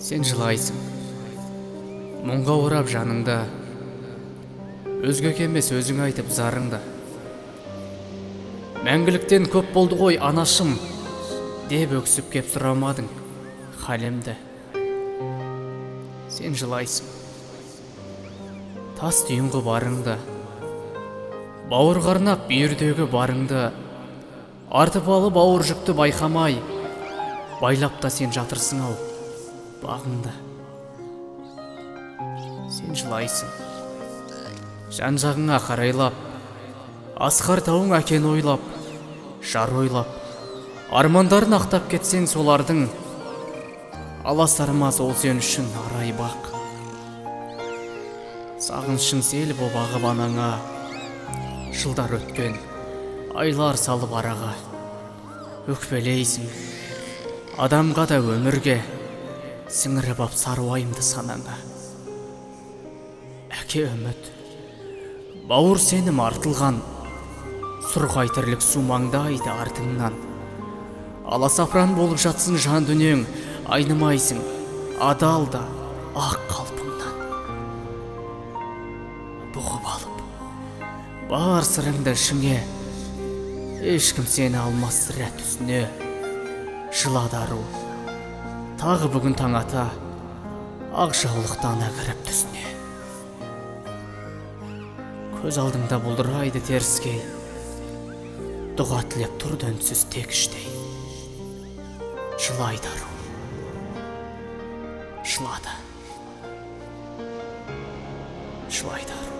Сен жылайсың, мұңға орап жаныңда, өзгеге емес өзің айтып зарыңда. Мәңгіліктен көп болды ғой анашым, деп өксіп кеп сұрамадың халемді. Сен жылайсың, тас түйінгі барыңда, бауыр қарнап бүйірдегі барыңды, артып алып ауыр жүкті байқамай, байлап та сен жатырсың ал бағыңда. Сен жылайсың, жан-жағыңа қарайлап, асқар тауың әкені ойлап, жар ойлап, армандарын ақтап кетсең солардың, аласармас ол сен үшін арай бақ. Сағынышың сел боп ағып анаңа, жылдар өткен, айлар салып араға. Өкпелейсің, адамға да өмірге, сіңіріп ап саруайымды санаңа. Әке үміт, бауыр сенім артылған, сұрғай тірлік сумаңдайды артыңнан. Аласапран болып жатсын жан дүниең, айнымайсың, адал да ақ қалпыңнан. Бұғып алып, бар сырыңды ішіңе, ешкім сені алмас сірә түсіне. Жылады ару, тағы бүгін таң ата, ақ жаулықтан әкіріп түсіне. Көз алдыңда бұлдырайды теріскей, дұға тілеп тұрды үнсіз тек іштей. Жылайды ару, жылады, жылайды ару.